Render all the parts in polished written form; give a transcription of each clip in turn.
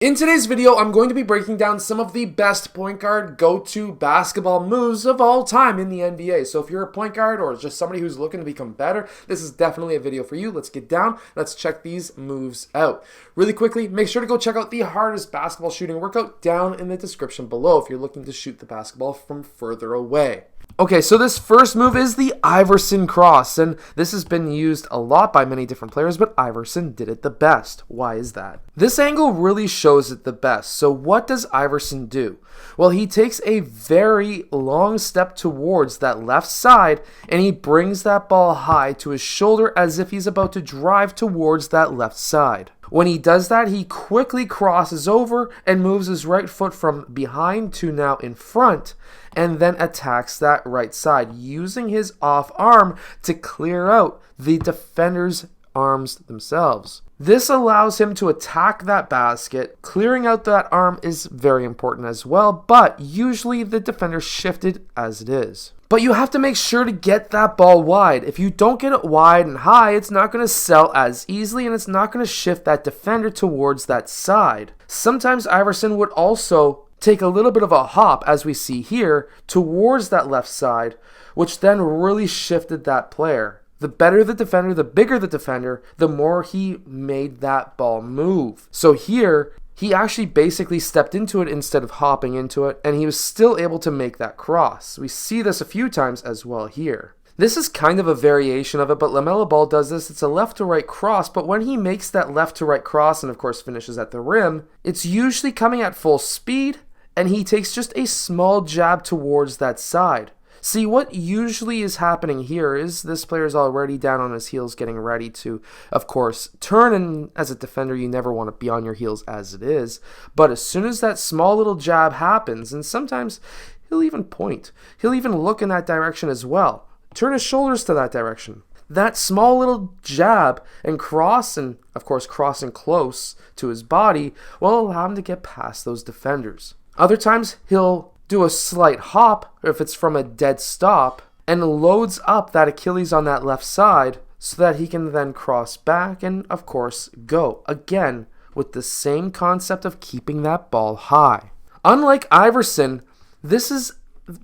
In today's video, I'm going to be breaking down some of the best point guard go-to basketball moves of all time in the NBA. So if you're a point guard or just somebody who's looking to become better, this is definitely a video for you. Let's get down. Let's check these moves out. Really quickly, make sure to go check out the hardest basketball shooting workout down in the description below if you're looking to shoot the basketball from further away. Okay, so this first move is the Iverson Cross, and this has been used a lot by many different players, but Iverson did it the best. Why is that? This angle really shows it the best. So what does Iverson do? Well, he takes a very long step towards that left side, and he brings that ball high to his shoulder as if he's about to drive towards that left side. When he does that, he quickly crosses over and moves his right foot from behind to now in front, and then attacks that right side, using his off arm to clear out the defender's arms themselves. This allows him to attack that basket. Clearing out that arm is very important as well, but usually the defender shifted as it is. But you have to make sure to get that ball wide. If you don't get it wide and high, it's not going to sell as easily, and it's not going to shift that defender towards that side. Sometimes Iverson would also take a little bit of a hop, as we see here, towards that left side, which then really shifted that player. The better the defender, the bigger the defender, the more he made that ball move. So here, he actually basically stepped into it instead of hopping into it, and he was still able to make that cross. We see this a few times as well here. This is kind of a variation of it, but LaMelo Ball does this. It's a left to right cross, but when he makes that left to right cross and of course finishes at the rim, it's usually coming at full speed, and he takes just a small jab towards that side. See, what usually is happening here is this player is already down on his heels getting ready to, of course, turn, and as a defender you never want to be on your heels as it is, but as soon as that small little jab happens, and sometimes he'll even point, he'll even look in that direction as well, turn his shoulders to that direction. That small little jab and cross, and of course crossing close to his body, will allow him to get past those defenders. Other times he'll do a slight hop if it's from a dead stop and loads up that Achilles on that left side so that he can then cross back and of course go again with the same concept of keeping that ball high. Unlike Iverson, this is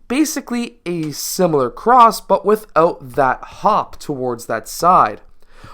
basically a similar cross but without that hop towards that side.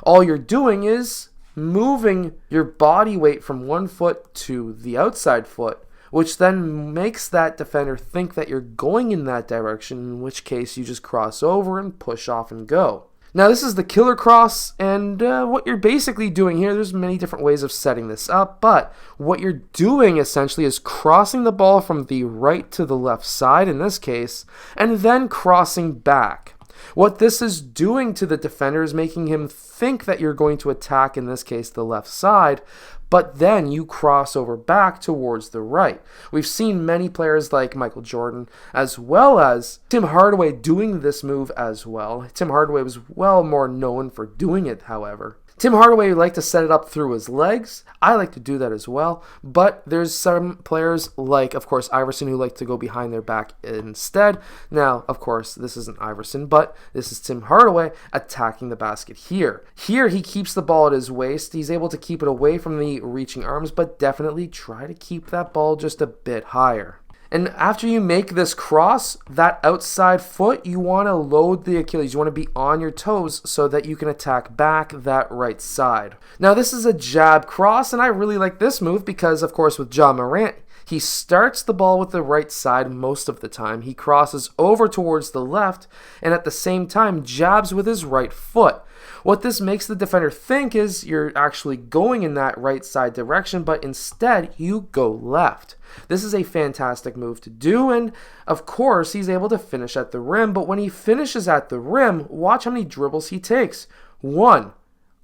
All you're doing is moving your body weight from one foot to the outside foot, which then makes that defender think that you're going in that direction, in which case you just cross over and push off and go. Now this is the killer cross, and what you're basically doing here, there's many different ways of setting this up, but what you're doing essentially is crossing the ball from the right to the left side in this case, and then crossing back. What this is doing to the defender is making him think that you're going to attack, in this case, the left side, but then you cross over back towards the right. We've seen many players like Michael Jordan, as well as Tim Hardaway doing this move as well. Tim Hardaway was well more known for doing it, however. Tim Hardaway liked to set it up through his legs. I like to do that as well, but there's some players like, of course, Iverson who like to go behind their back instead. Now, of course, this isn't Iverson, but this is Tim Hardaway attacking the basket here. Here, he keeps the ball at his waist. He's able to keep it away from the reaching arms, but definitely try to keep that ball just a bit higher. And after you make this cross, that outside foot, you want to load the Achilles. You want to be on your toes so that you can attack back that right side. Now, this is a jab cross, and I really like this move because, of course, with Ja Morant, he starts the ball with the right side most of the time. He crosses over towards the left, and at the same time, jabs with his right foot. What this makes the defender think is you're actually going in that right side direction, but instead you go left. This is a fantastic move to do, and of course he's able to finish at the rim, but when he finishes at the rim, watch how many dribbles he takes. One,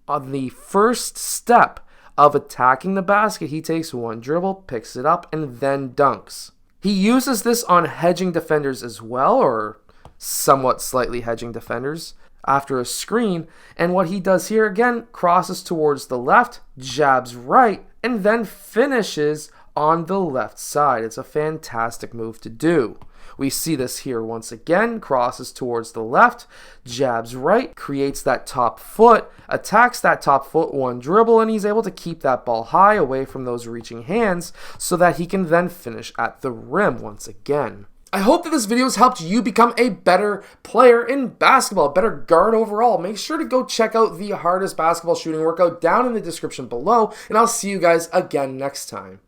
on the first step of attacking the basket, he takes one dribble, picks it up, and then dunks. He uses this on hedging defenders as well, or somewhat slightly hedging defenders, after a screen, and what he does here again, crosses towards the left, jabs right, and then finishes on the left side. It's a fantastic move to do. We see this here once again, crosses towards the left, jabs right, creates that top foot, attacks that top foot, one dribble, and he's able to keep that ball high away from those reaching hands so that he can then finish at the rim once again. I hope that this video has helped you become a better player in basketball, a better guard overall. Make sure to go check out the hardest basketball shooting workout down in the description below, and I'll see you guys again next time.